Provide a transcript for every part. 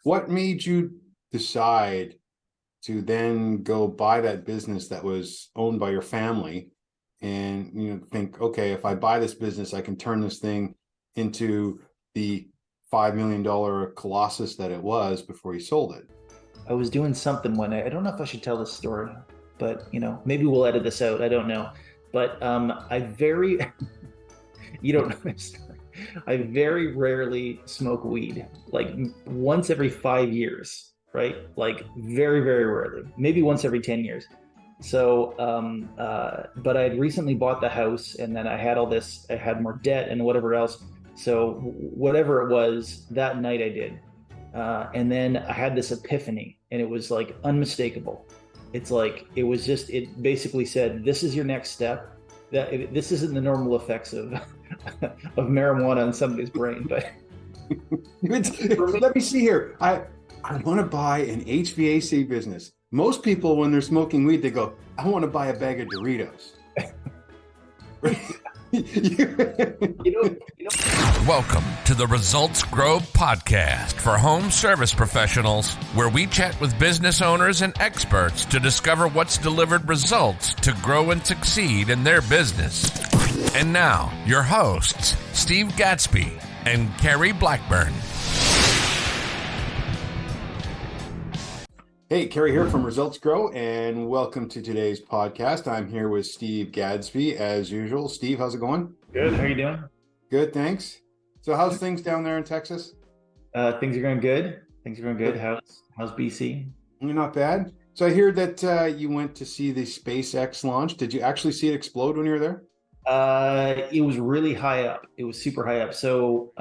What made you decide to then go buy that business that was owned by your family and think, okay, if I buy this business, I can turn this thing into the $5 million colossus that it was before you sold it? I was doing something one night. I don't know if I should tell this story, but maybe we'll edit this out. I don't know. But I very, you don't know this story. I very rarely smoke weed, like once every 5 years, right? Like very, very rarely, maybe once every 10 years. So, but I had recently bought the house and then I had all this, I had more debt and whatever else. So whatever it was that night I did. And then I had this epiphany and it was like unmistakable. It's like, it was just, it basically said, this is your next step. This isn't the normal effects of, of marijuana on somebody's brain, but Let me see here. I want to buy an HVAC business. Most people, when they're smoking weed, they go, I want to buy a bag of Doritos. Welcome to the Results Grow podcast for home service professionals, where we chat with business owners and experts to discover what's delivered results to grow and succeed in their business. And now, your hosts, Steve Gadsby and Cary Blackburn. Hey, Cary here from Results Grow, and welcome to today's podcast. I'm here with Steve Gadsby, as usual. Steve, how's it going? Good. How are you doing? Good, thanks. So how's things down there in Texas? Things are going good. How's BC? You're not bad. So I hear that you went to see the SpaceX launch. Did you actually see it explode when you were there? It was really high up. It was super high up. So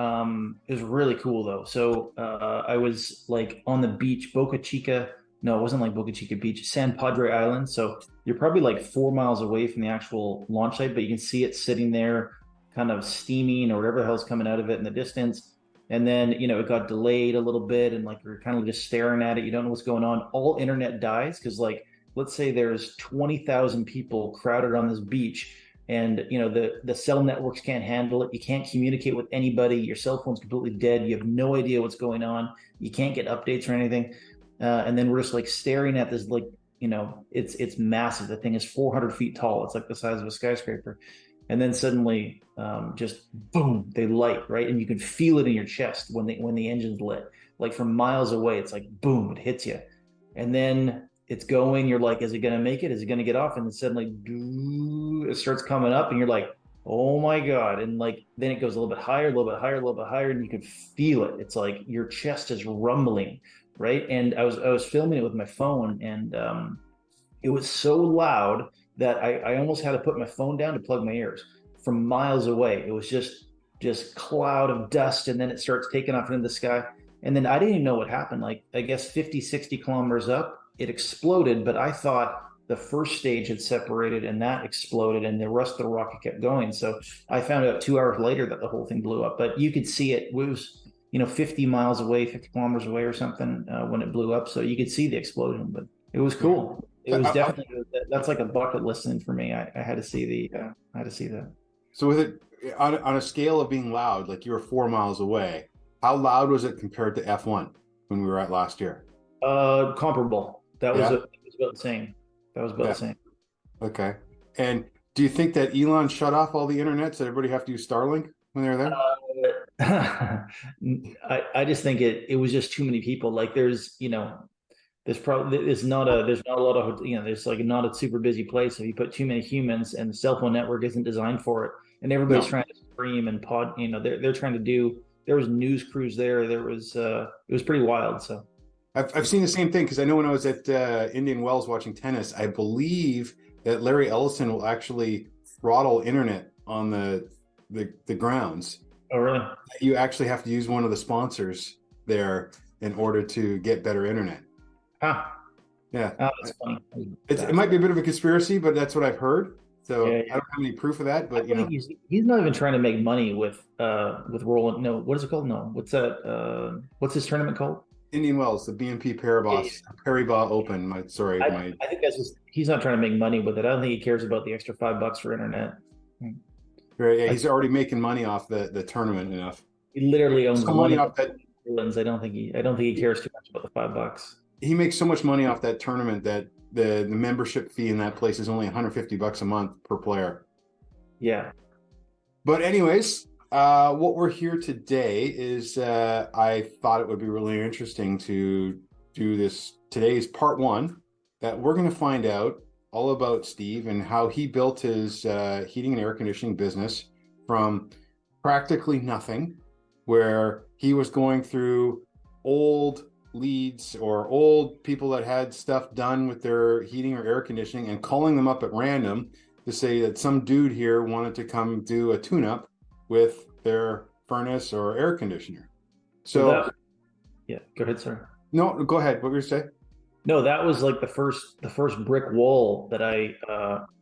it was really cool though. So I was like on the beach, Boca Chica. No, it wasn't like Boca Chica Beach, San Padre Island. So you're probably like 4 miles away from the actual launch site, but you can see it sitting there kind of steaming or whatever the hell's coming out of it in the distance. And then, it got delayed a little bit and like you're kind of just staring at it. You don't know what's going on. All internet dies because like, let's say there's 20,000 people crowded on this beach and, the cell networks can't handle it. You can't communicate with anybody. Your cell phone's completely dead. You have no idea what's going on. You can't get updates or anything. And then we're just like staring at this, like, it's massive. The thing is 400 feet tall. It's like the size of a skyscraper. And then suddenly, just boom, they light, right? And you can feel it in your chest when the engine's lit. Like from miles away, it's like boom, it hits you. And then it's going. You're like, is it going to make it? Is it going to get off? And then suddenly, it starts coming up, and you're like, oh my god! And like then it goes a little bit higher, a little bit higher, a little bit higher, and you can feel it. It's like your chest is rumbling. Right. And I was filming it with my phone and it was so loud that I almost had to put my phone down to plug my ears from miles away. It was just cloud of dust. And then it starts taking off into the sky. And then I didn't even know what happened. Like, I guess 50, 60 kilometers up, it exploded. But I thought the first stage had separated and that exploded and the rest of the rocket kept going. So I found out 2 hours later that the whole thing blew up. But you could see it. It was 50 miles away, 50 kilometers away or something when it blew up. So you could see the explosion, but it was cool. It was definitely, that's like a bucket list thing for me. I had to see that. So with it on a scale of being loud, like you were 4 miles away, how loud was it compared to F1 when we were at last year? Comparable. That was, it was about the same. The same. Okay. And do you think that Elon shut off all the internet so everybody have to use Starlink when they were there? I just think it was just too many people. Like there's not a lot of, there's like not a super busy place. If you put too many humans and the cell phone network isn't designed for it and everybody's trying to stream and pod, they're trying to do, there was news crews there. There was, it was pretty wild. So I've seen the same thing because I know when I was at Indian Wells watching tennis, I believe that Larry Ellison will actually throttle internet on the grounds. Oh, really? You actually have to use one of the sponsors there in order to get better internet. Huh. Yeah. Oh, that's funny. It might be a bit of a conspiracy, but that's what I've heard. So yeah. I don't have any proof of that, but he's not even trying to make money with Roland. No, what is it called? No, what's that? What's his tournament called? Indian Wells, the BNP Paribas Paribas Open. I think that's just, he's not trying to make money with it. I don't think he cares about the extra $5 for internet. Right, yeah, he's already making money off the tournament enough. He literally owns money off that. I don't think he cares too about the $5. He makes so much money off that tournament that the membership fee in that place is only $150 a month per player. Yeah. But anyways, what we're here today is I thought it would be really interesting to do this. Today's part one, that we're going to find out all about Steve and how he built his heating and air conditioning business from practically nothing, where he was going through old leads or old people that had stuff done with their heating or air conditioning and calling them up at random to say that some dude here wanted to come do a tune-up with their furnace or air conditioner. So yeah, go ahead, sir. No, go ahead. What were you say? No, that was like the first brick wall that I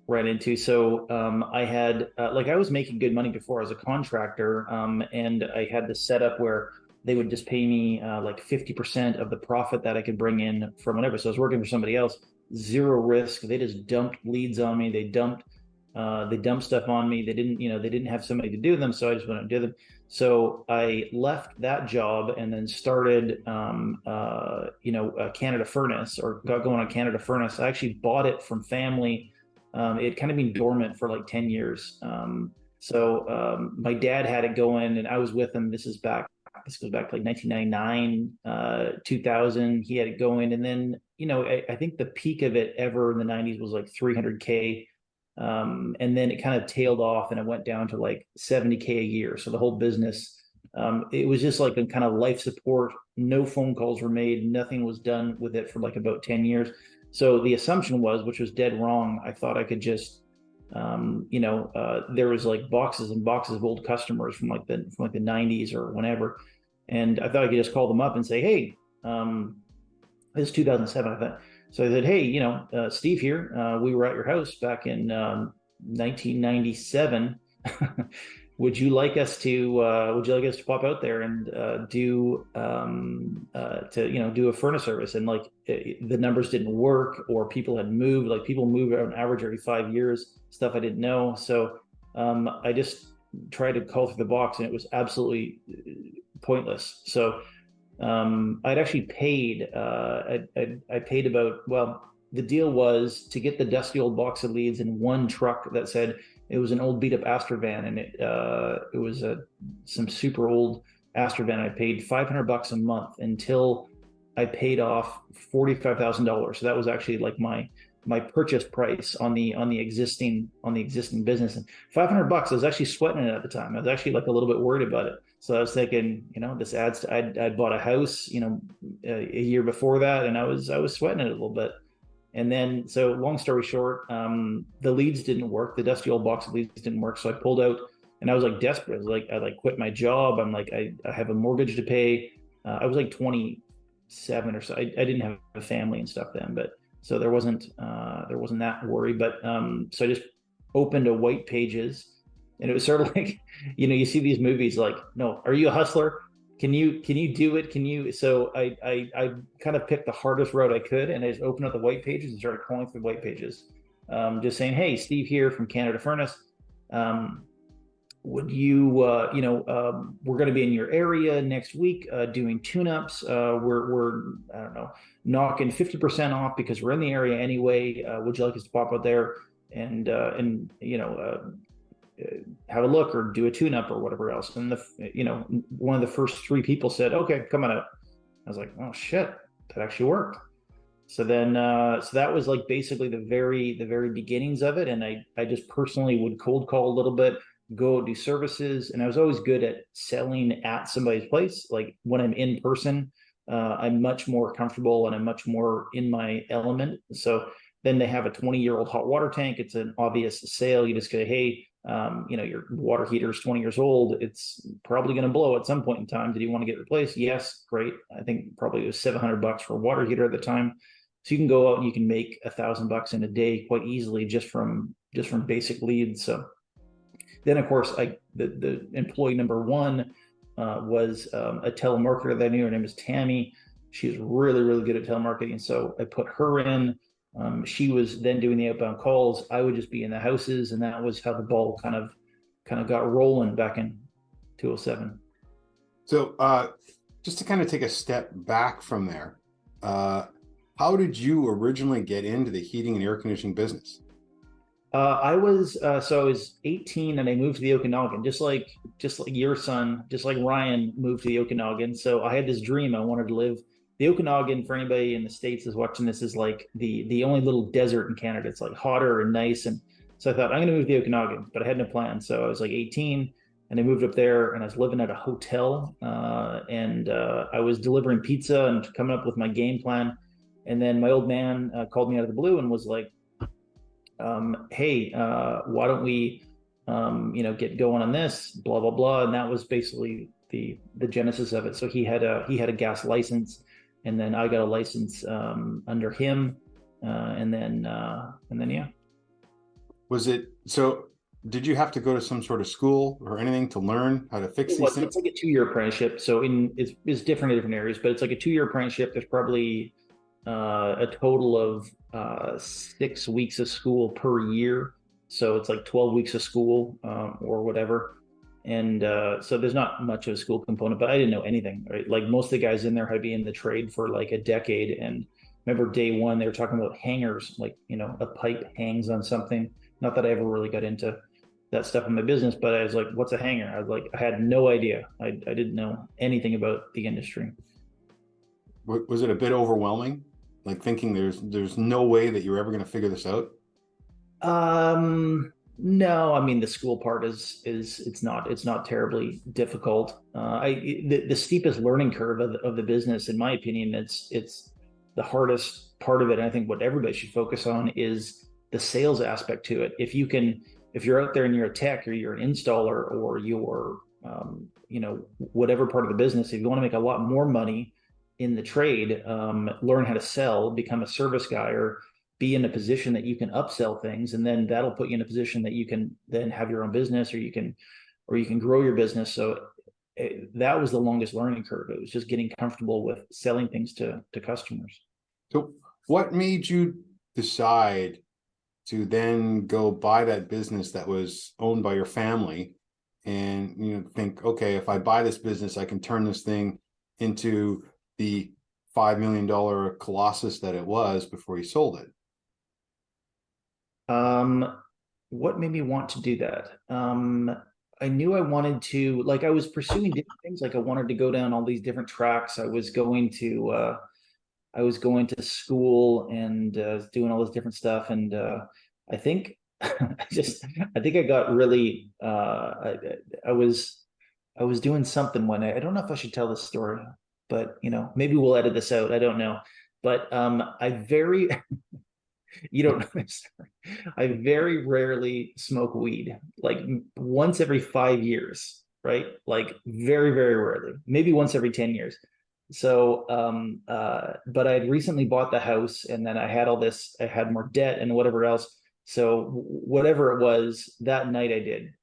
ran into. So I had I was making good money before as a contractor, and I had this setup where they would just pay me like 50% of the profit that I could bring in from whatever. So I was working for somebody else, zero risk. They just dumped leads on me. They dumped stuff on me. They didn't have somebody to do them, so I just went and did them. So I left that job and then started, Canada Furnace, or got going on Canada Furnace. I actually bought it from family. It had kind of been dormant for like 10 years. My dad had it going and I was with him. This goes back to like 1999, 2000. He had it going. And then, I think the peak of it ever in the 90s was like 300K. And then it kind of tailed off and it went down to like 70K a year. So the whole business, it was just like a kind of life support. No phone calls were made. Nothing was done with it for like about 10 years. So the assumption was, which was dead wrong, I thought I could just, there was like boxes and boxes of old customers from like the 90s or whenever. And I thought I could just call them up and say, hey, this is 2007, I thought. So I said, hey, Steve here. We were at your house back in 1997. Would you like us to pop out there and do a furnace service? And like the numbers didn't work, or people had moved. Like people move on average every 5 years. Stuff I didn't know. So I just tried to call through the box, and it was absolutely pointless. So I'd actually paid. I paid the deal was to get the dusty old box of leads in one truck that said it was an old beat up Astor van, and it was some super old Astor van. I paid $500 a month until I paid off $45,000. So that was actually like my purchase price on the existing business. And $500, I was actually sweating it at the time. I was actually like a little bit worried about it. So I was thinking, this adds to, I'd bought a house, a year before that, and I was sweating it a little bit. And then, so long story short, the leads didn't work. The dusty old box of leads didn't work. So I pulled out, and I was like desperate. I quit my job. I'm like, I have a mortgage to pay. I was like 27 or so. I didn't have a family and stuff then, but so there wasn't that worry. But so I just opened a White Pages, and it was sort of like, you see these movies like, no, are you a hustler? Can you do it? Can you? So I kind of picked the hardest route I could, and I just opened up the White Pages and started calling through White Pages, just saying, hey, Steve here from Canada Furnace. Would you, we're going to be in your area next week doing tune-ups. We're I don't know, knocking 50% off because we're in the area anyway. Would you like us to pop out there and have a look or do a tune-up or whatever else? And one of the first three people said, okay, come on out. I was like, oh shit, that actually worked. So then, so that was like basically the very beginnings of it. And I just personally would cold call a little bit, go do services. And I was always good at selling at somebody's place. Like when I'm in person, I'm much more comfortable and I'm much more in my element. So then they have a 20-year-old hot water tank. It's an obvious sale. You just go, hey, your water heater is 20 years old. It's probably going to blow at some point in time. Did you want to get replaced? Yes. Great. I think probably it was $700 for a water heater at the time. So you can go out and you can make $1,000 in a day quite easily just from basic leads. So then of course, the employee number one was a telemarketer that I knew. Her name is Tammy. She was really, really good at telemarketing. So I put her in. She was then doing the outbound calls. I would just be in the houses, and that was how the ball kind of got rolling back in 2007. So just to kind of take a step back from there, How did you originally get into the heating and air conditioning business? I was so I was 18 and I moved to the Okanagan, just like your son, just like Ryan moved to the Okanagan. So I had this dream. I wanted to live the Okanagan. For anybody in the States is watching this, is like the only little desert in Canada. It's like hotter and nice. And so I thought I'm going to move to the Okanagan, but I had no plan. So I was like 18 and I moved up there and I was living at a hotel, and I was delivering pizza and coming up with my game plan. And then my old man called me out of the blue and was like, hey, why don't we, get going on this, blah, blah, blah. And that was basically the genesis of it. So he had a gas license, and then I got a license, under him. And then, yeah. Was it so? Did you have to go to some sort of school or anything to learn how to fix these things? It's like a 2-year apprenticeship. So it's different in different areas, but it's like a 2-year apprenticeship. There's probably a total of 6 weeks of school per year. So it's like 12 weeks of school, or whatever. And so there's not much of a school component, but I didn't know anything, right? Like most of the guys in there had been in the trade for like a decade. And remember day one, they were talking about hangers, like, a pipe hangs on something. Not that I ever really got into that stuff in my business, but I was like, what's a hanger? I had no idea. I didn't know anything about the industry. Was it a bit overwhelming? Like thinking there's no way that you're ever going to figure this out? No, I mean the school part is it's not terribly difficult. The steepest learning curve of the business, in my opinion, it's the hardest part of it. And I think what everybody should focus on is the sales aspect to it. If you're out there and you're a tech or you're an installer or you're whatever part of the business, if you want to make a lot more money in the trade, learn how to sell, become a service guy, or be in a position that you can upsell things, and then that'll put you in a position that you can then have your own business, or you can grow your business. So that was the longest learning curve. It was just getting comfortable with selling things to customers. So what made you decide to then go buy that business that was owned by your family and think, okay, if I buy this business, I can turn this thing into the $5 million colossus that it was before you sold it? What made me want to do that? I knew I wanted to, like, I was pursuing different things. Like I wanted to go down all these different tracks. I was going to school and doing all this different stuff. And I think I think I got really, I was doing something one night. I don't know if I should tell this story, but maybe we'll edit this out. I don't know. But I very, you don't know this story. I very rarely smoke weed, like once every 5 years, right? Like very, very rarely, maybe once every 10 years. So, but I had recently bought the house, and then I had more debt and whatever else. So whatever it was that night I did.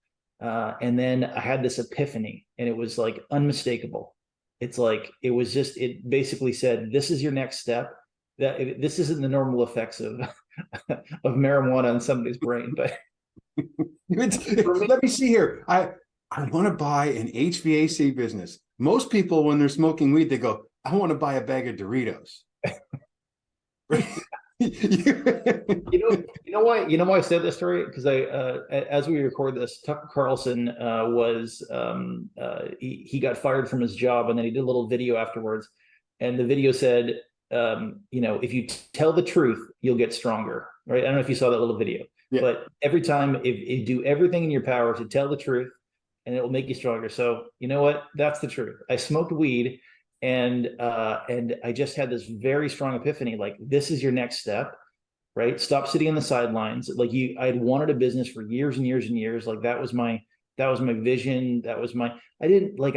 And then I had this epiphany, and it was like unmistakable. It's like, it basically said, this is your next step. This isn't the normal effects of marijuana on somebody's brain, but let me see here. I want to buy an HVAC business. Most people, when they're smoking weed, they go, I want to buy a bag of Doritos. You know why I said this story? Because as we record this, Tucker Carlson he got fired from his job, and then he did a little video afterwards, and the video said, if you tell the truth, you'll get stronger, right? I don't know if you saw that little video, yeah. But every time, if you do everything in your power to tell the truth, and it will make you stronger. So you know what? That's the truth. I smoked weed, and I just had this very strong epiphany. Like, this is your next step, right? Stop sitting on the sidelines. Like I had wanted a business for years and years and years. Like that was my vision. I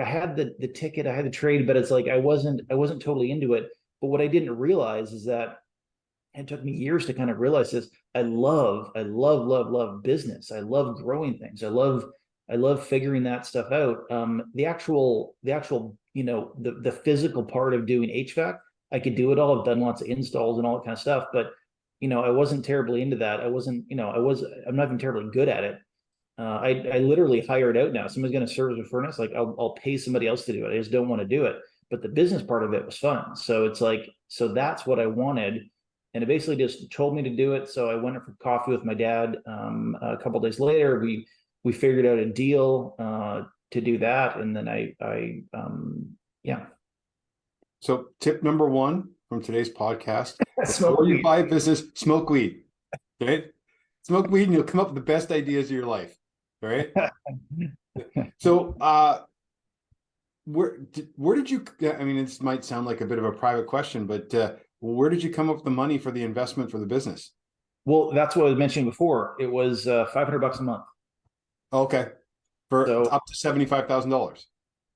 had the ticket, I had the trade, but it's like, I wasn't totally into it. But what I didn't realize is that it took me years to kind of realize this. I love business. I love growing things. I love figuring that stuff out. The actual, the physical part of doing HVAC, I could do it all. I've done lots of installs and all that kind of stuff, but I wasn't terribly into that. I'm not even terribly good at it. I literally hire it out now. Someone's going to service a furnace. Like I'll pay somebody else to do it. I just don't want to do it. But the business part of it was fun. So it's like, So that's what I wanted. And it basically just told me to do it. So I went in for coffee with my dad. A couple of days later, we figured out a deal to do that. And then yeah. So tip number one from today's podcast, Smoke before you weed. buy a business, smoke weed. Okay? Smoke weed and you'll come up with the best ideas of your life. All right. So where did you, I mean, this might sound like a bit of a private question, but where did you come up with the money for the investment for the business? Well, that's what I was mentioning before. It was $500 a month. Okay. For So up to $75,000.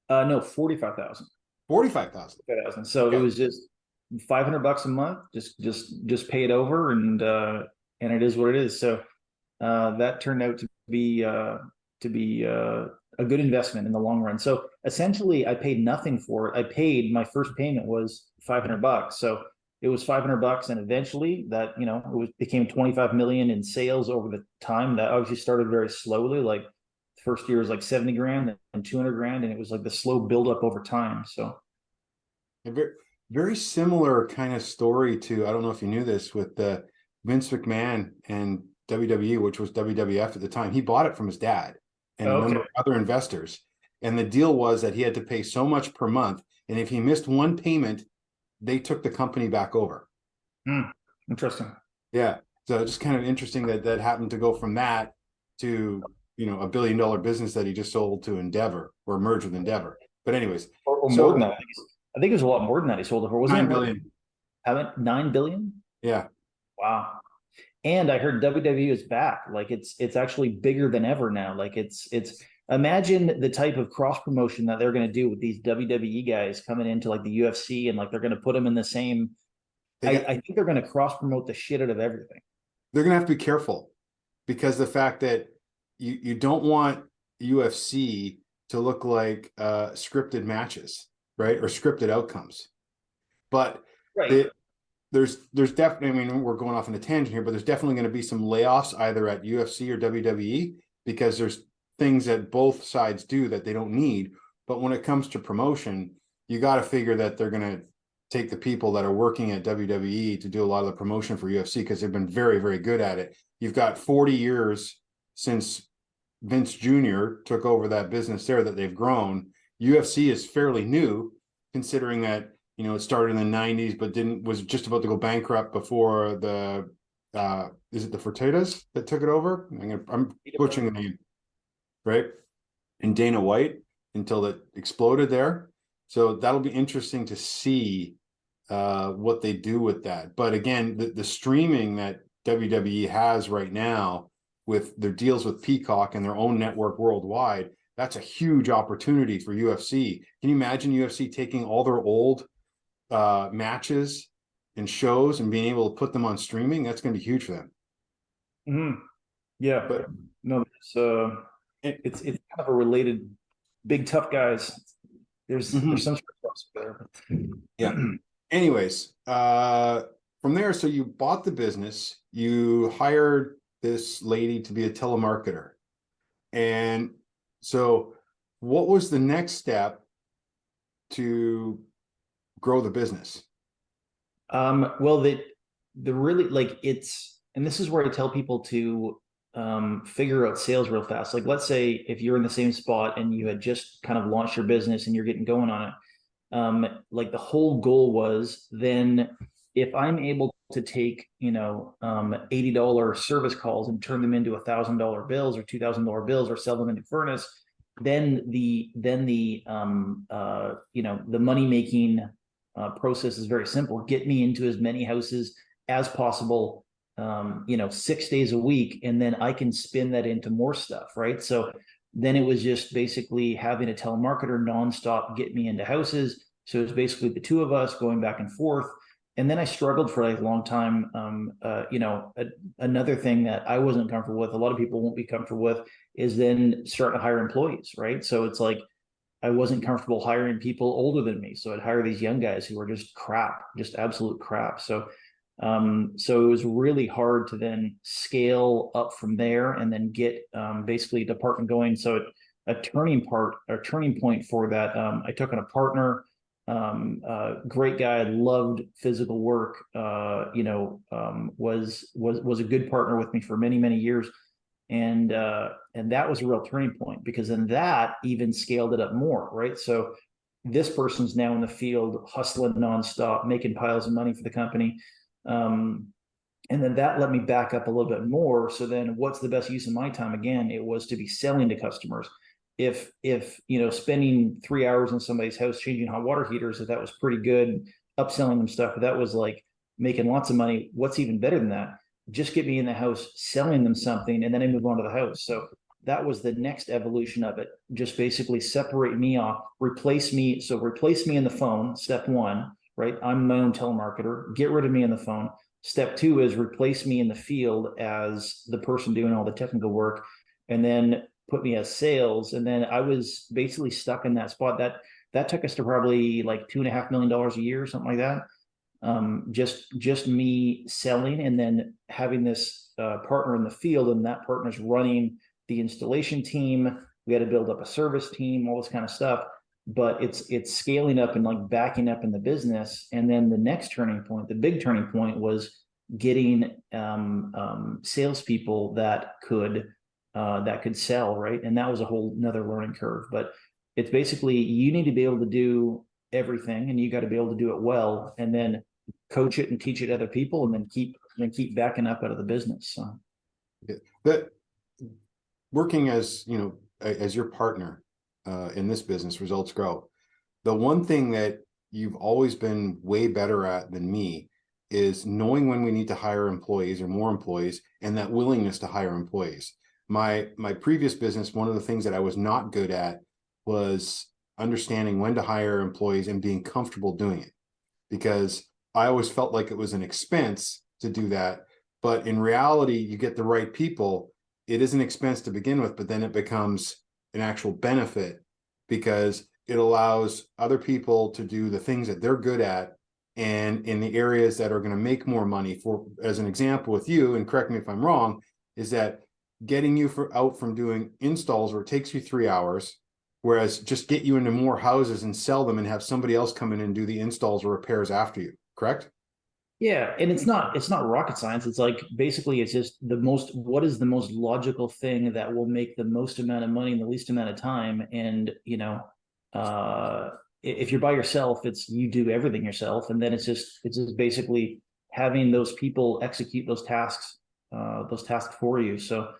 no, 45,000. 45,000. So Okay. it was just $500 a month. Just pay it over, and it is what it is. So that turned out to be a good investment in the long run. So essentially, I paid nothing for it. My first payment was $500. So it was $500, and eventually that became 25 million in sales over the time. That obviously started very slowly. Like the first year was like 70 grand and 200 grand, and it was like the slow buildup over time. So A very, very similar kind of story to, I don't know if you knew this, with Vince McMahon and WWE, which was WWF at the time. He bought it from his dad and a number of other investors. And the deal was that he had to pay so much per month. And if he missed one payment, they took the company back over. Interesting. Yeah. So just kind of interesting that happened to go from that to, $1 billion business that he just sold to Endeavor, or merged with Endeavor. But anyways, Or so more than that. I think it was a lot more than that he sold it for. Wasn't 9 it billion. Haven't 9 billion? Yeah. Wow. And I heard WWE is back. Like it's actually bigger than ever now. Like it's imagine the type of cross promotion that they're going to do with these WWE guys coming into like the UFC, and like they're going to put them in the same. I think they're going to cross promote the shit out of everything. They're going to have to be careful, because the fact that you don't want UFC to look like scripted matches, right? Or scripted outcomes. But Right. there's definitely, I mean, we're going off on a tangent here, but there's definitely going to be some layoffs either at UFC or WWE, because there's things that both sides do that they don't need. But when it comes to promotion, you got to figure that they're going to take the people that are working at WWE to do a lot of the promotion for UFC, because they've been very, very good at it. You've got 40 years since Vince Jr. took over that business there that they've grown. UFC is fairly new, considering that it started in the 90s, but was just about to go bankrupt before the is it the Fertittas that took it over? I'm butchering the name, right? And Dana White, until it exploded there. So that'll be interesting to see what they do with that. But again, the streaming that WWE has right now with their deals with Peacock and their own network worldwide, that's a huge opportunity for UFC. Can you imagine UFC taking all their old matches and shows and being able to put them on streaming? That's going to be huge for them. Mm-hmm. Yeah, but no, it's kind of a related big tough guys. There's some sort of there. Yeah. Anyways, from there, so you bought the business, you hired this lady to be a telemarketer, and so what was the next step to grow the business? Well, the really, like, and this is where I tell people to figure out sales real fast. Like, let's say if you're in the same spot and you had just kind of launched your business and you're getting going on it, like the whole goal was, then if I'm able to take $80 service calls and turn them into $1,000 bills or $2,000 bills, or sell them into furnace, then the money making process is very simple. Get me into as many houses as possible, 6 days a week, and then I can spin that into more stuff, right? So then it was just basically having a telemarketer nonstop get me into houses. So it was basically the two of us going back and forth. And then I struggled for a long time. Another thing that I wasn't comfortable with, a lot of people won't be comfortable with, is then starting to hire employees, right? So it's like, I wasn't comfortable hiring people older than me. So I'd hire these young guys who were just crap, just absolute crap. So it was really hard to then scale up from there and then get basically a department going. So a turning point for that, I took on a partner. great guy, loved physical work, was a good partner with me for many, many years. And that was a real turning point, because then that even scaled it up more, right? So this person's now in the field hustling nonstop, making piles of money for the company. And then that let me back up a little bit more. So then what's the best use of my time? Again, it was to be selling to customers. If spending 3 hours in somebody's house changing hot water heaters, if that was pretty good, upselling them stuff, if that was like making lots of money, what's even better than that? Just get me in the house, selling them something, and then I move on to the house. So that was the next evolution of it. Just basically separate me off, replace me. So replace me in the phone, step one, right? I'm my own telemarketer. Get rid of me in the phone. Step two is replace me in the field as the person doing all the technical work, and then put me as sales. And then I was basically stuck in that spot. That took us to probably like $2.5 million a year, something like that. Just me selling, and then having this partner in the field, and that partner's running the installation team. We had to build up a service team, all this kind of stuff. But it's scaling up and like backing up in the business. And then the next turning point, the big turning point, was getting salespeople that could sell, right? And that was a whole another learning curve. But it's basically, you need to be able to do everything, and you got to be able to do it well, and then coach it and teach it to other people, and then keep backing up out of the business. So that working as your partner in this business, Results Grow, the one thing that you've always been way better at than me is knowing when we need to hire employees or more employees, and that willingness to hire employees. My previous business, one of the things that I was not good at was understanding when to hire employees and being comfortable doing it, because I always felt like it was an expense to do that. But in reality, you get the right people, it is an expense to begin with, but then it becomes an actual benefit, because it allows other people to do the things that they're good at, and in the areas that are going to make more money. For as an example with you, and correct me if I'm wrong, is that getting you out from doing installs where it takes you 3 hours, whereas just get you into more houses and sell them and have somebody else come in and do the installs or repairs after you, correct? yeah, and it's not rocket science. It's like, basically, it's just what is the most logical thing that will make the most amount of money in the least amount of time. And if you're by yourself, it's you do everything yourself, and then it's just basically having those people execute those tasks for you. So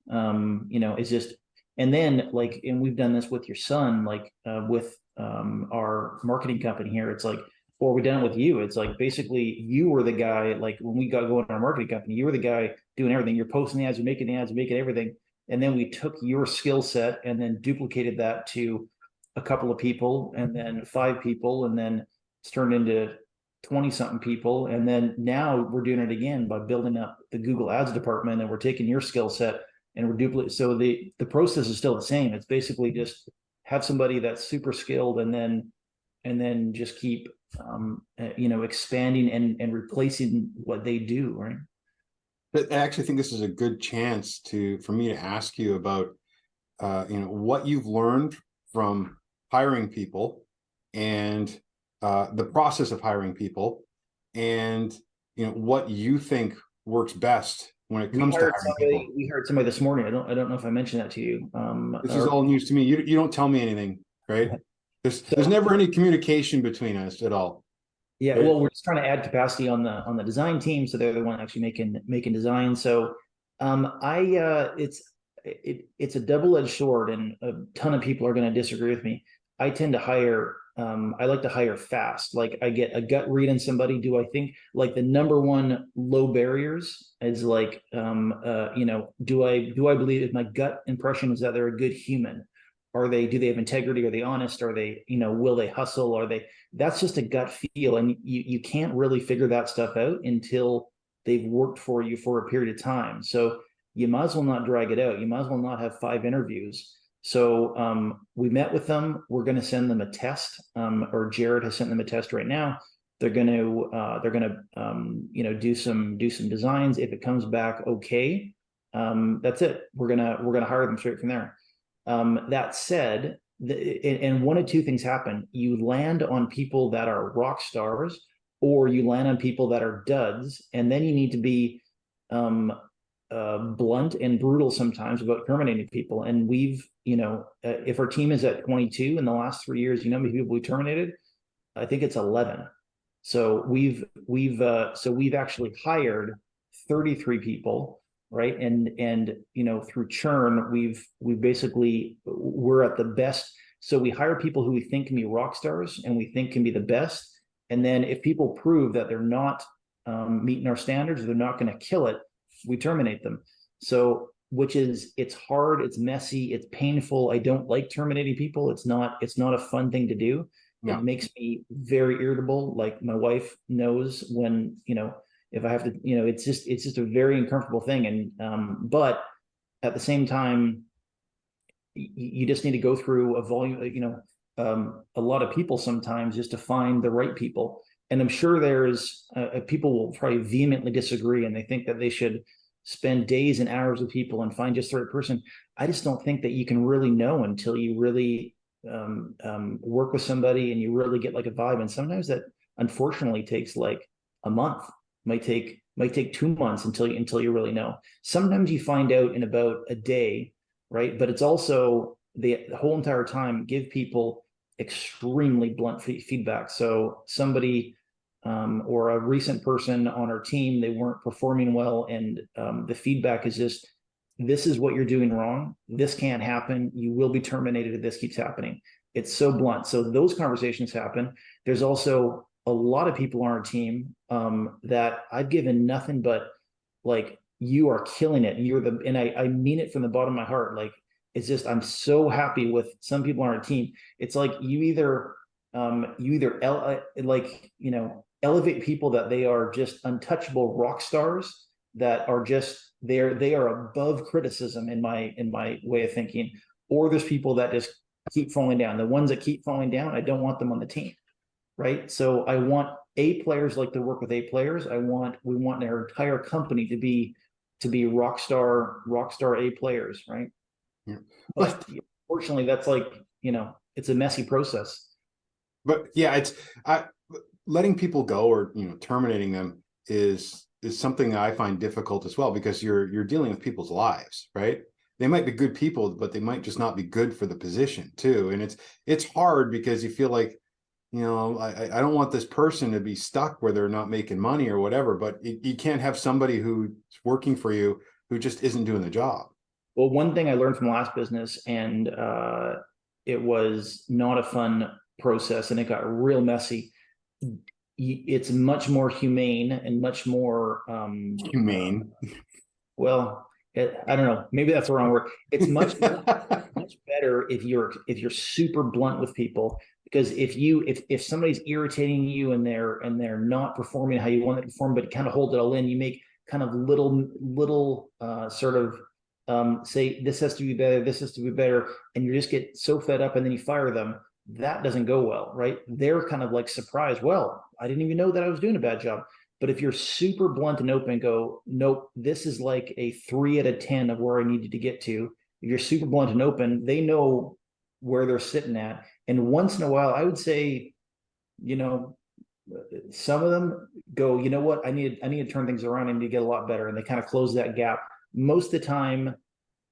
it's just, and then like, and we've done this with your son, like with our marketing company here. It's like, or we done it with you. It's like, basically, you were the guy, like when we got going in our marketing company, you were the guy doing everything. You're posting the ads, you're making the ads, you're making everything. And then we took your skill set and then duplicated that to a couple of people, and then 5 people, and then it's turned into 20 something people. And then now we're doing it again by building up the Google Ads department, and we're taking your skill set and we're duplicating. So the process is still the same. It's basically just have somebody that's super skilled, and then just keep expanding and replacing what they do, right? But I actually think this is a good chance for me to ask you about what you've learned from hiring people, and the process of hiring people, and what you think works best when it comes to hiring people. We hired somebody this morning. I don't know if I mentioned that to you. This is all news to me. You don't tell me anything, right? There's never any communication between us at all. Yeah, well, we're just trying to add capacity on the design team, so they're the one actually making design. So it's a double-edged sword, and a ton of people are going to disagree with me. I tend to hire, I like to hire fast. Like, I get a gut read on somebody. Do I think, like, the number one low barriers is like, do I believe, if my gut impression is that they're a good human? Do they have integrity? Are they honest? Are they, will they hustle? That's just a gut feel. And you can't really figure that stuff out until they've worked for you for a period of time. So you might as well not drag it out. You might as well not have 5 interviews. So we met with them. We're going to send them a test, or Jared has sent them a test right now. They're going to do some designs. If it comes back okay, that's it. We're gonna hire them straight from there. That said, and one of two things happen. You land on people that are rock stars, or you land on people that are duds, and then you need to be blunt and brutal sometimes about terminating people. And we've, if our team is at 22 in the last 3 years, you know how many people we terminated? I think it's 11. So we've actually hired 33 people, right? And through churn, we're at the best. So we hire people who we think can be rock stars and we think can be the best. And then if people prove that they're not meeting our standards, or they're not going to kill it, we terminate them. So it's hard, it's messy, it's painful. I don't like terminating people. It's not a fun thing to do. It makes me very irritable. Like my wife knows when, if I have to, it's just a very uncomfortable thing. And, but at the same time, you just need to go through a volume, a lot of people sometimes just to find the right people. And I'm sure there's people will probably vehemently disagree, and they think that they should spend days and hours with people and find just the right person. I just don't think that you can really know until you really work with somebody and you really get like a vibe. And sometimes that unfortunately takes like a month, might take 2 months until you really know. Sometimes you find out in about a day, right? But it's also the whole entire time, give people extremely blunt feedback. So somebody or a recent person on our team, they weren't performing well, and the feedback is just, this is what you're doing wrong. This can't happen. You will be terminated if this keeps happening. It's so blunt. So those conversations happen. There's also a lot of people on our team that I've given nothing but like, you are killing it. And I mean it from the bottom of my heart. Like, it's just, I'm so happy with some people on our team. It's like you either elevate people that they are just untouchable rock stars that are just they are above criticism in my way of thinking, or there's people that just keep falling down. The ones that keep falling down, I don't want them on the team, right? So I want A players like to work with A players. we want our entire company to be rock star A players, right? Yeah. But fortunately, that's like, it's a messy process. But yeah, letting people go or terminating them is something I find difficult as well, because you're dealing with people's lives, right? They might be good people, but they might just not be good for the position too. And it's hard because you feel like, I don't want this person to be stuck where they're not making money or whatever, but you can't have somebody who's working for you who just isn't doing the job. Well, one thing I learned from the last business, and it was not a fun process, and it got real messy. It's much more humane and much more Humane. I don't know. Maybe that's the wrong word. It's much better if you're super blunt with people, because if somebody's irritating you and they're not performing how you want them to perform, but kind of hold it all in, you make kind of little sort of say, this has to be better, this has to be better, and you just get so fed up, and then you fire them. That doesn't go well, right? They're kind of like surprised. Well, I didn't even know that I was doing a bad job. But if you're super blunt and open and go, nope, this is like a 3 out of 10 of where I needed to get to. If you're super blunt and open, they know where they're sitting at. And once in a while, I would say, some of them go, you know what, I need to turn things around. I need to get a lot better. And they kind of close that gap. Most of the time,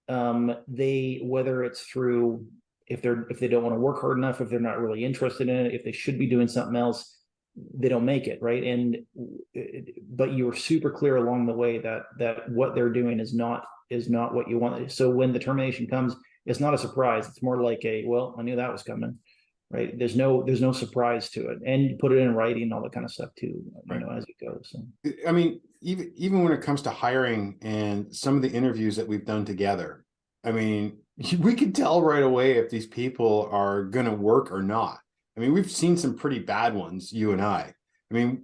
whether it's through, if they don't want to work hard enough, if they're not really interested in it, if they should be doing something else, they don't make it, right? But you were super clear along the way that what they're doing is not what you want. So when the termination comes, it's not a surprise. It's more like well, I knew that was coming, right? There's no surprise to it, and you put it in writing and all that kind of stuff too, as it goes. So. I mean, even when it comes to hiring and some of the interviews that we've done together, I mean, we can tell right away if these people are going to work or not. I mean, we've seen some pretty bad ones, you and I. I mean,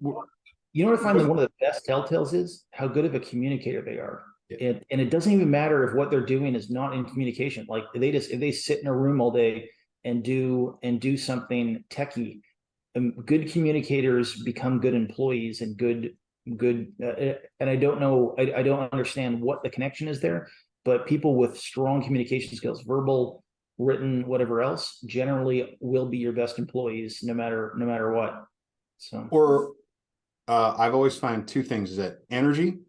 you know what I find that one of the best telltales is how good of a communicator they are. Yeah. And it doesn't even matter if what they're doing is not in communication. Like if they sit in a room all day and do something techie, good communicators become good employees and good. And I don't know, I don't understand what the connection is there, but people with strong communication skills, verbal, written, whatever else, generally will be your best employees, no matter what. So, Or I've always found two things: is that energy,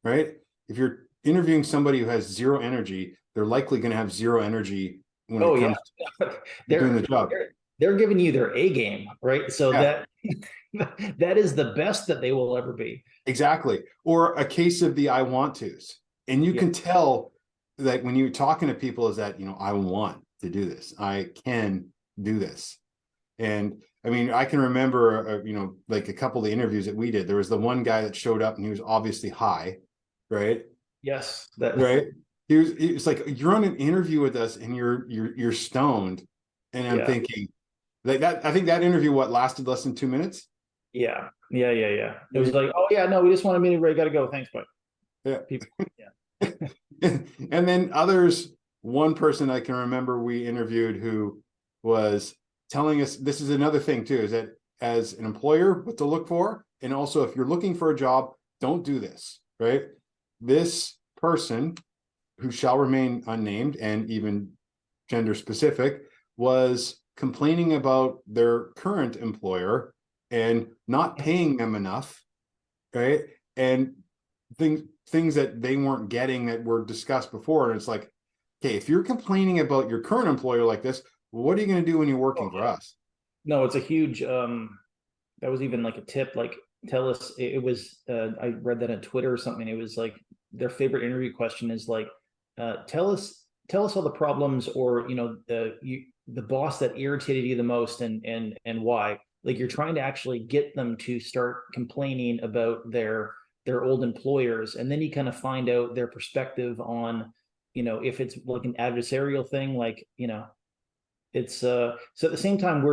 right? If you're interviewing somebody who has zero energy, they're likely going to have zero energy when it comes to doing the job. They're giving you their A game, right? So Yeah. that is the best that they will ever be. Exactly. Or a case of the I want tos. And you can tell that when you're talking to people is that, I want to do this. I can do this. And I mean, I can remember, like a couple of the interviews that we did, there was the one guy that showed up and he was obviously high, right? Yes. Right. He was like, you're on an interview with us and you're stoned. And I'm thinking like that, I think that interview, lasted less than 2 minutes. Yeah. It was like, oh yeah, no, we just want to meet everybody. Got to go. Thanks, bye. Yeah. People, and then others, one person I can remember we interviewed who was telling us, this is another thing too, is that as an employer, what to look for. And also if you're looking for a job, don't do this, right? This person, who shall remain unnamed and even gender specific, was complaining about their current employer and not paying them enough, right? And things that they weren't getting that were discussed before. And it's like, okay, if you're complaining about your current employer like this, what are you going to do when you're working for us? No, it's a huge, that was even like a tip, like tell us, it was, I read that on Twitter or something. It was like their favorite interview question is like, tell us all the problems or, the boss that irritated you the most and why. Like you're trying to actually get them to start complaining about their old employers, and then you kind of find out their perspective on, if it's like an adversarial thing, like, it's so at the same time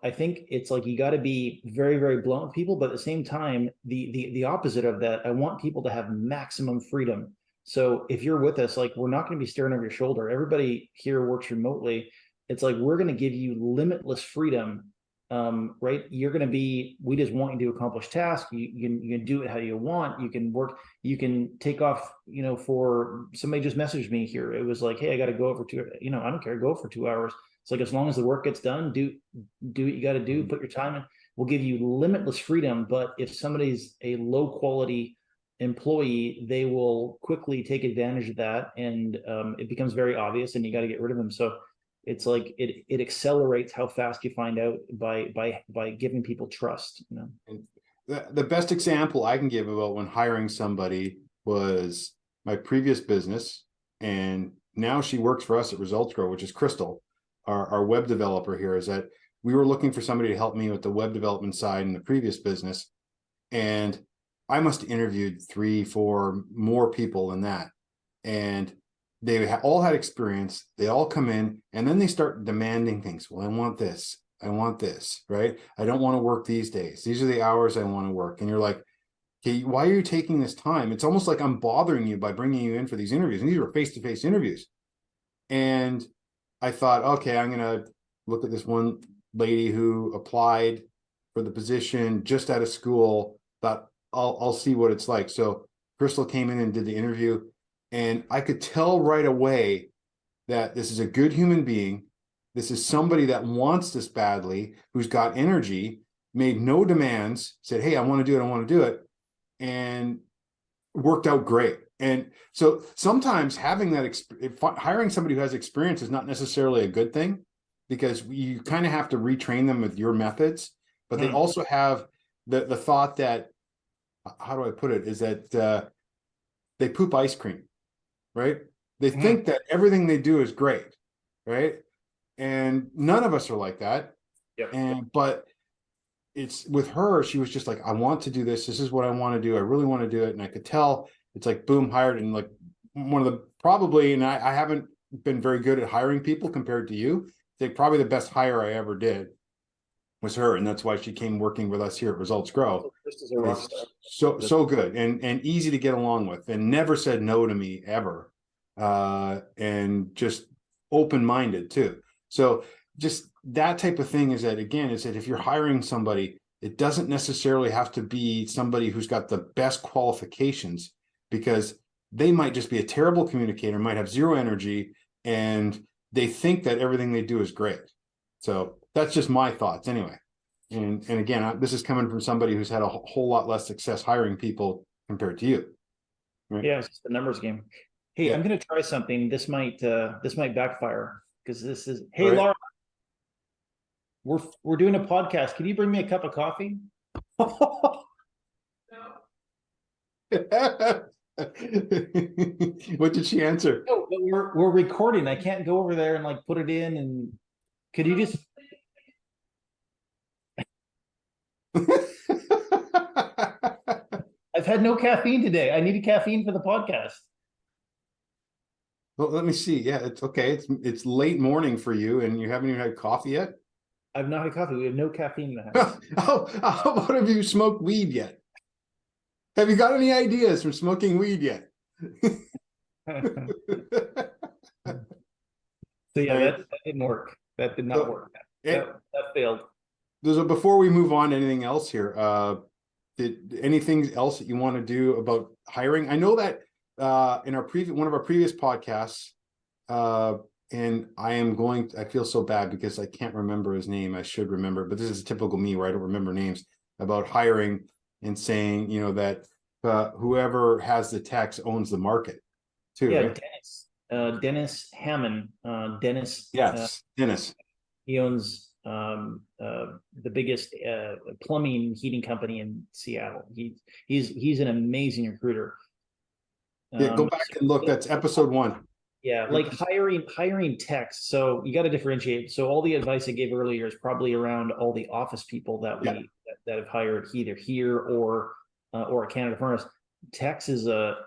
I think it's like you got to be very, very blunt with people, but at the same time, the opposite of that, I want people to have maximum freedom. So if you're with us, like we're not going to be staring over your shoulder. Everybody here works remotely. It's like we're going to give you limitless freedom, right? You're going to be. We just want you to accomplish tasks. You can do it how you want. You can work. You can take off. For somebody just messaged me here. It was like, hey, I got to go over to. I don't care. Go for 2 hours. It's like as long as the work gets done, do what you got to do. Put your time in. We'll give you limitless freedom. But if somebody's a low quality employee, they will quickly take advantage of that, and it becomes very obvious, and you got to get rid of them. So it's like it accelerates how fast you find out by giving people trust. And the best example I can give about when hiring somebody was my previous business, and now she works for us at Results Grow, which is Crystal, our web developer here. Is that we were looking for somebody to help me with the web development side in the previous business, and I must have interviewed 3-4 more people than that. And they all had experience. They all come in and then they start demanding things. Well, I want this, right? I don't want to work these days. These are the hours I want to work. And you're like, okay, why are you taking this time? It's almost like I'm bothering you by bringing you in for these interviews. And these were face-to-face interviews. And I thought, okay, I'm going to look at this one lady who applied for the position just out of school, thought, I'll see what it's like. So Crystal came in and did the interview, and I could tell right away that this is a good human being. This is somebody that wants this badly, who's got energy, made no demands, said, hey, I want to do it, and worked out great. And so sometimes having that, hiring somebody who has experience is not necessarily a good thing, because you kind of have to retrain them with your methods, but they also have the thought that, how do I put it, is that they poop ice cream, right? They think that everything they do is great, right? And none of us are like that. But it's with her, she was just like, I want to do this. This is what I want to do. I really want to do it. And I could tell it's like, boom, hired. And like one of the probably, and I haven't been very good at hiring people compared to you. I think probably the best hire I ever did was her, and that's why she came working with us here at Results Grow. So good and easy to get along with, and never said no to me ever, and just open-minded too. So just that type of thing is that, again, is that if you're hiring somebody, it doesn't necessarily have to be somebody who's got the best qualifications, because they might just be a terrible communicator, might have zero energy, and they think that everything they do is great. So that's just my thoughts anyway. And again, this is coming from somebody who's had a whole lot less success hiring people compared to you. Right? Yeah, it's just the numbers game. Hey, I'm going to try something. This might backfire because this is. Hey, Laura, we're doing a podcast. Can you bring me a cup of coffee? What did she answer? No, but we're recording. I can't go over there and like put it in. And could you just? I've had no caffeine today. I needed caffeine for the podcast. Well, let me see. Yeah, it's okay. It's late morning for you, and you haven't even had coffee yet. I've not had coffee. We have no caffeine in the house. How about have you smoked weed yet? Have you got any ideas from smoking weed yet? So yeah, that didn't work. That did not work. That failed. So before we move on to anything else here, did anything else that you want to do about hiring? I know that in one of our previous podcasts, and I feel so bad because I can't remember his name. I should remember, but this is typical me where I don't remember names, about hiring and saying, that whoever has the techs owns the market too. Yeah, right? Dennis Hammond. Dennis. Yes, Dennis. He owns the biggest plumbing heating company in Seattle. He's an amazing recruiter. Yeah, go back and look. That's episode 1. Yeah, like hiring techs. So you got to differentiate. So all the advice I gave earlier is probably around all the office people that that have hired either here or a Canada furnace. Techs is a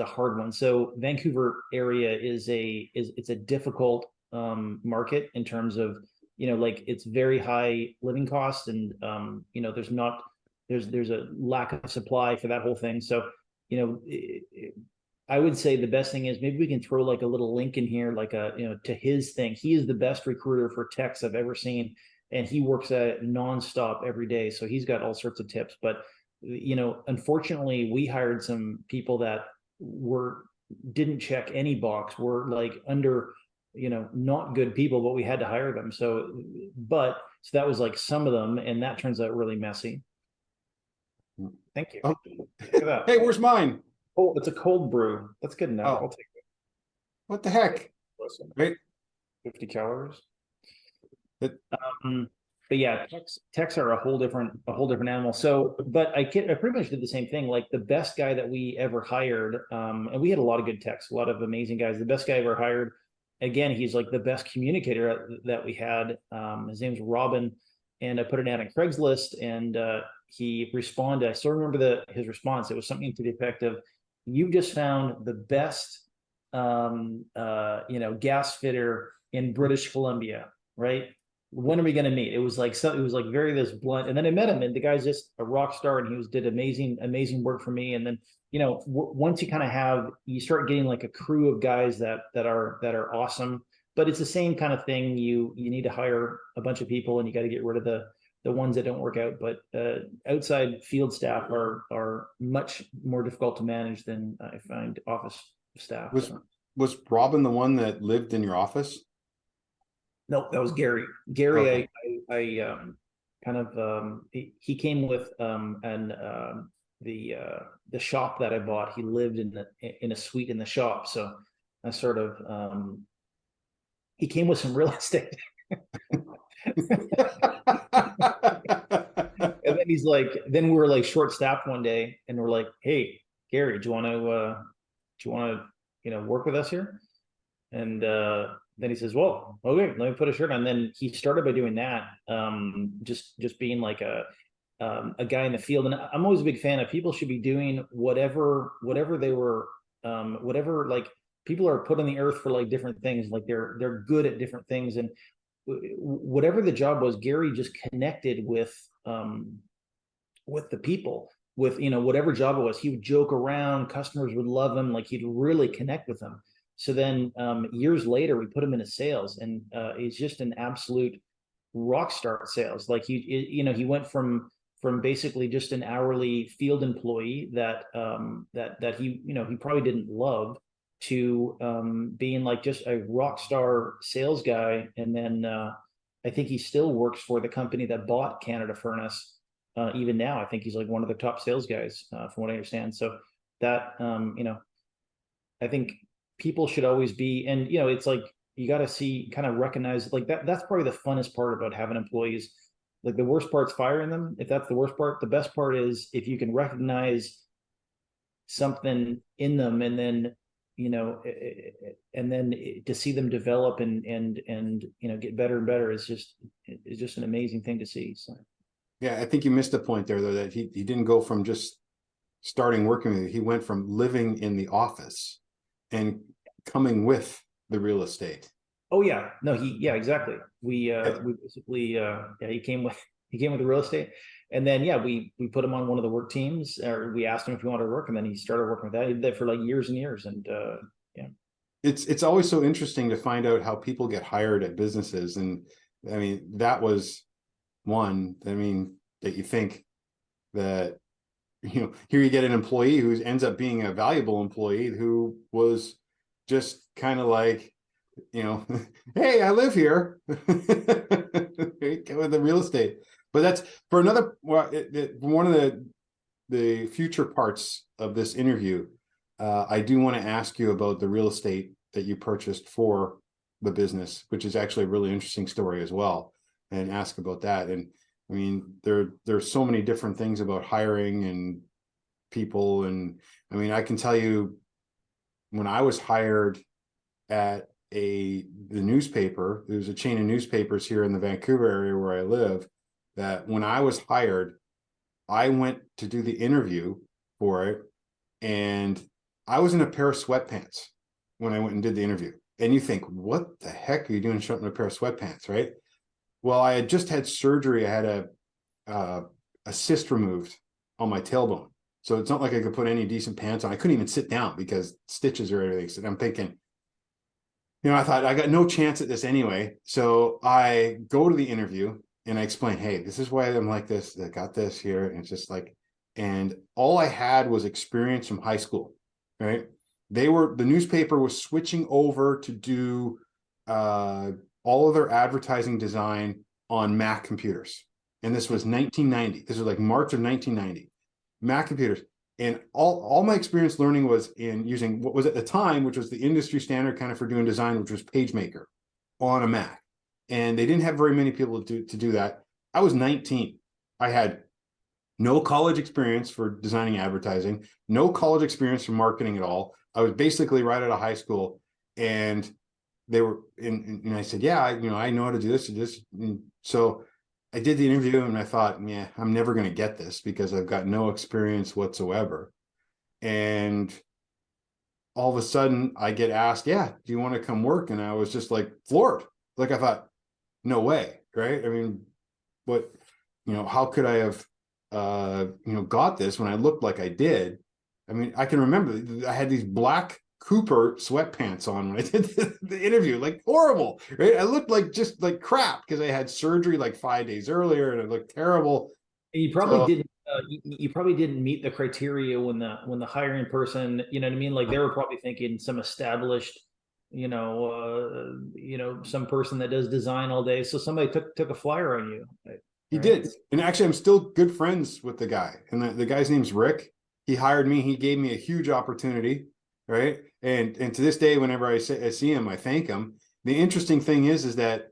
hard one. So Vancouver area is a difficult market in terms of like it's very high living costs, and there's a lack of supply for that whole thing. So I would say the best thing is maybe we can throw like a little link in here, like to his thing. He is the best recruiter for techs I've ever seen, and he works at it nonstop every day. So he's got all sorts of tips. But unfortunately, we hired some people that didn't check any box. Were like under, not good people, but we had to hire them. So that was like some of them, and that turns out really messy. Thank you. Oh. Look at that. Hey, where's mine? Oh, it's a cold brew. That's good enough. I'll take it. What the heck? Listen, right? 50 calories. But yeah, techs are a whole different animal. So, but I pretty much did the same thing. Like the best guy that we ever hired, and we had a lot of good techs, a lot of amazing guys. The best guy I ever hired, again, he's like the best communicator that we had. His name's Robin, and I put an ad on Craigslist, and he responded. I still remember his response. It was something to the effect of, "You just found the best, gas fitter in British Columbia, right? When are we going to meet?" It was like very this blunt. And then I met him, and the guy's just a rock star, and he did amazing work for me. And then once you kind of you start getting like a crew of guys that are awesome. But it's the same kind of thing. You need to hire a bunch of people, and you got to get rid of the ones that don't work out. But outside field staff are much more difficult to manage than I find office staff. Was Robin the one that lived in your office? No, that was Gary. Gary, okay. I kind of he came with the shop that I bought. He lived in a suite in the shop, so I sort of he came with some real estate. And then he's like, then we were like short staffed one day, and we're like, "Hey, Gary, do you want to work with us here?" And then he says, "Well, okay, let me put a shirt on." And then he started by doing that, just being like a guy in the field. And I'm always a big fan of people should be doing whatever they were, whatever, like people are put on the earth for like different things, like they're good at different things. And whatever the job was, Gary just connected with the people, with whatever job it was. He would joke around, customers would love him, like he'd really connect with them. So then years later, we put him into sales, and he's just an absolute rock star at sales. Like he went from basically just an hourly field employee that he probably didn't love, to being like just a rock star sales guy. And then I think he still works for the company that bought Canada Furnace. Even now, I think he's like one of the top sales guys, from what I understand. So that, I think people should always be, and it's like you got to see, kind of recognize like that. That's probably the funnest part about having employees. Like the worst part's firing them. If that's the worst part, the best part is if you can recognize something in them, and then to see them develop and get better and better is just an amazing thing to see. So Yeah, I think you missed a point there, though, that he didn't go from just starting working with you. He went from living in the office and coming with the real estate. oh yeah, no, exactly. We basically he came with the real estate, and then we put him on one of the work teams, or we asked him if he wanted to work, and then he started working with that. He did that for like years and years, and It's always so interesting to find out how people get hired at businesses. And I mean, that was one, that you think that, here you get an employee who ends up being a valuable employee who was just kind of like, hey, I live here with the real estate. But that's for another, one of the future parts of this interview. I do want to ask you about the real estate that you purchased for the business, which is actually a really interesting story as well, and ask about that. And I mean, there's so many different things about hiring and people. And I mean, I can tell you, when I was hired at the newspaper, there's a chain of newspapers here in the Vancouver area where I live, that when I was hired, I went to do the interview for it, and I was in a pair of sweatpants when I went and did the interview. And you think, what the heck are you doing showing up in a pair of sweatpants, right? Well, I had just had surgery. I had a cyst removed on my tailbone. So it's not like I could put any decent pants on. I couldn't even sit down because stitches or everything. So I'm thinking, I thought I got no chance at this anyway. So I go to the interview and I explain, hey, this is why I'm like this. I got this here. And it's just like, and all I had was experience from high school, right? The newspaper was switching over to do all of their advertising design on Mac computers. And this was 1990. This was like March of 1990. Mac computers. And all my experience learning was in using what was at the time, which was the industry standard kind of for doing design, which was PageMaker on a Mac. And they didn't have very many people to do that. I was 19. I had no college experience for designing advertising, no college experience for marketing at all. I was basically right out of high school, and they were and I said, yeah, I know how to do this and this. And so I did the interview, and I thought, yeah, I'm never going to get this because I've got no experience whatsoever. And all of a sudden I get asked, yeah, do you want to come work? And I was just like floored. Like I thought, no way. Right. I mean, what, how could I have, got this when I looked like I did? I mean, I can remember I had these black Cooper sweatpants on when I did the interview, like horrible, right? I looked like just like crap because I had surgery like 5 days earlier and it looked terrible. You probably didn't. You probably didn't meet the criteria when the hiring person, you know what I mean? Like they were probably thinking some established, some person that does design all day. So somebody took a flyer on you. Right? He did, and actually, I'm still good friends with the guy, and the guy's name's Rick. He hired me. He gave me a huge opportunity, right? And to this day, whenever I see him, I thank him. The interesting thing is that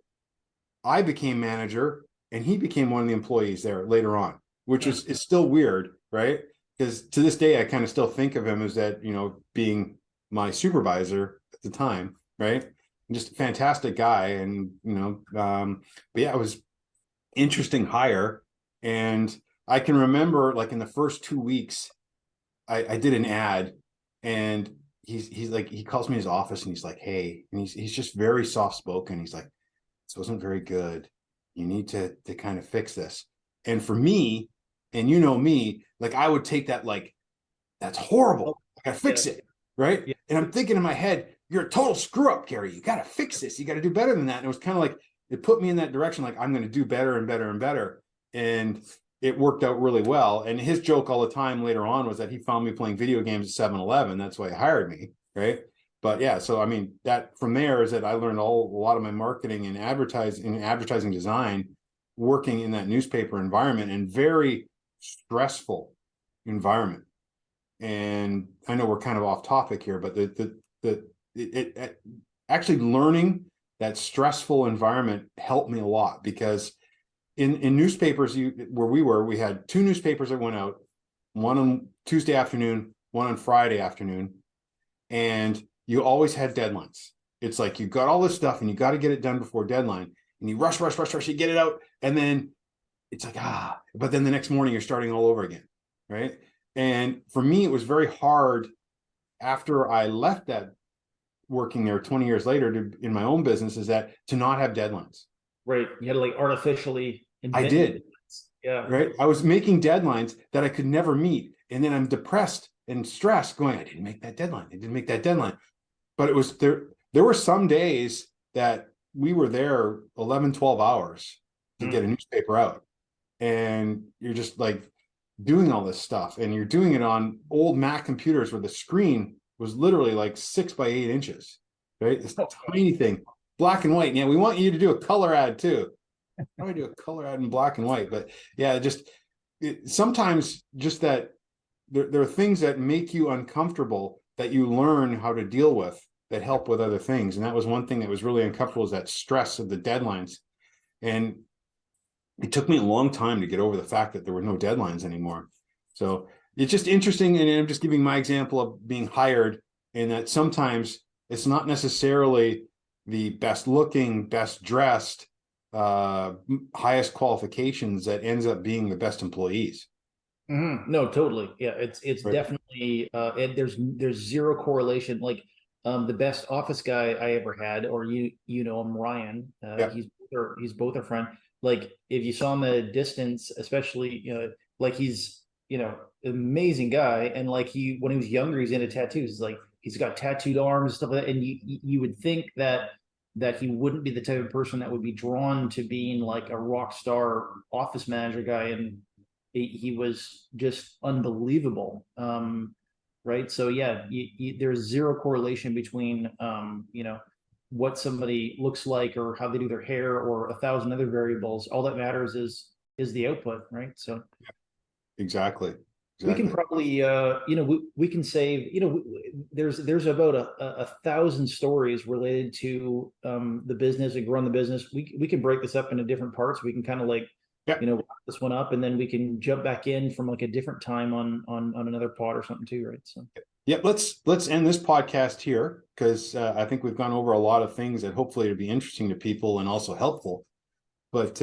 I became manager, and he became one of the employees there later on, which is still weird, right? Because to this day, I kind of still think of him as that, being my supervisor at the time, right? Just a fantastic guy, and but yeah, it was interesting hire. And I can remember, like in the first 2 weeks, I did an ad, and he's like, he calls me in his office and he's like, hey, and he's just very soft spoken. He's like, this wasn't very good. You need to kind of fix this. And for me, and me, like I would take that like, that's horrible. I gotta fix it, right? Yeah. And I'm thinking in my head, you're a total screw up, Cary. You gotta fix this. You gotta do better than that. And it was kind of like, it put me in that direction, like I'm gonna do better and better and better. And it worked out really well. And his joke all the time later on was that he found me playing video games at 7-Eleven. That's why he hired me, right? But yeah, so I mean, that from there is that I learned a lot of my marketing and advertising design working in that newspaper environment, and very stressful environment. And I know we're kind of off topic here, but it actually learning that stressful environment helped me a lot, because in newspapers, we had 2 newspapers that went out, one on Tuesday afternoon, one on Friday afternoon, and you always had deadlines. It's like you got all this stuff and you got to get it done before deadline, and you rush, you get it out, and then it's like, but then the next morning you're starting all over again, right? And for me, it was very hard after I left that, working there 20 years later in my own business, is that to not have deadlines. Right. You had to like artificially I did. Yeah. Right. I was making deadlines that I could never meet. And then I'm depressed and stressed going, I didn't make that deadline. But it was there were some days that we were there 11, 12 hours to get a newspaper out. And you're just like doing all this stuff, and you're doing it on old Mac computers where the screen was literally like 6 by 8 inches, right? This tiny thing, black and white. And yeah, we want you to do a color ad too. How do I do a color ad in black and white? But yeah, sometimes just that there are things that make you uncomfortable that you learn how to deal with, that help with other things. And that was one thing that was really uncomfortable, is that stress of the deadlines. And it took me a long time to get over the fact that there were no deadlines anymore. So it's just interesting. And I'm just giving my example of being hired, and that sometimes it's not necessarily the best looking, best dressed, highest qualifications that ends up being the best employees. No, totally. Yeah, it's Right. definitely there's zero correlation. Like the best office guy I ever had, or you know him, Ryan. Yeah. He's both our friend. Like if you saw him at a distance, especially like he's amazing guy, and like when he was younger, he's into tattoos. Like he's got tattooed arms and stuff like that, and you would think that he wouldn't be the type of person that would be drawn to being like a rock star office manager guy, and he was just unbelievable. Right. So yeah, there's zero correlation between what somebody looks like or how they do their hair or 1,000 other variables. All that matters is the output, right? So Exactly. we can probably we can save, there's about a 1,000 stories related to the business and growing the business. We can break this up into different parts. We can kind of like wrap this one up, and then we can jump back in from like a different time on another pod or something too, right? So yeah, let's end this podcast here, because I think we've gone over a lot of things that hopefully will be interesting to people and also helpful. But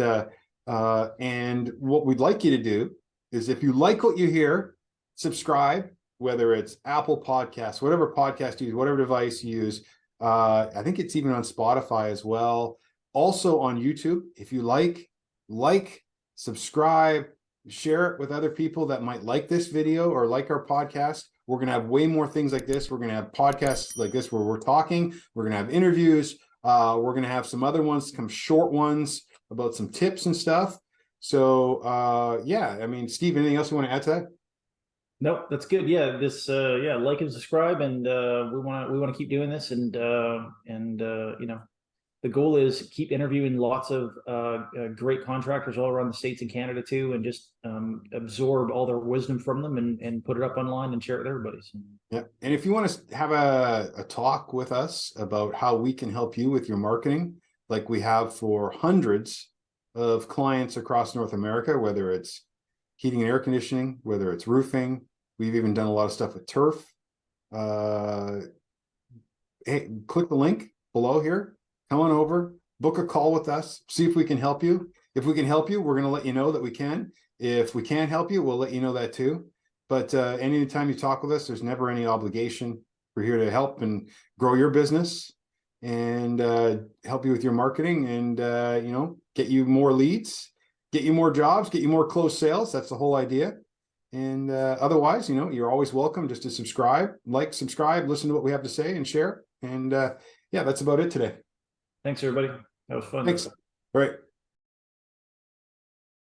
and what we'd like you to do is, if you like what you hear, subscribe, whether it's Apple Podcasts, whatever podcast you use, whatever device you use. I think it's even on Spotify as well. Also on YouTube. If you like, subscribe, share it with other people that might like this video or like our podcast. We're going to have way more things like this. We're going to have podcasts like this where we're talking. We're going to have interviews. We're going to have some other ones, some short ones about some tips and stuff. So yeah, I mean, Steve, anything else you want to add to that? No, that's good. Yeah, this like and subscribe, and we want to keep doing this, and the goal is keep interviewing lots of great contractors all around the States and Canada too, and just absorb all their wisdom from them, and put it up online and share it with everybody. So. Yeah. And if you want to have a talk with us about how we can help you with your marketing, like we have for hundreds of clients across North America, whether it's heating and air conditioning, whether it's roofing, we've even done a lot of stuff with turf. Hey, click the link below here. Come on over, book a call with us, see if we can help you. If we can help you, we're going to let you know that we can. If we can't help you, we'll let you know that too. But anytime you talk with us, there's never any obligation. We're here to help and grow your business, and help you with your marketing, and get you more leads, get you more jobs, get you more closed sales. That's the whole idea. And otherwise, you're always welcome just to subscribe, listen to what we have to say, and share. And yeah, that's about it today. Thanks, everybody. That was fun. Thanks. All right.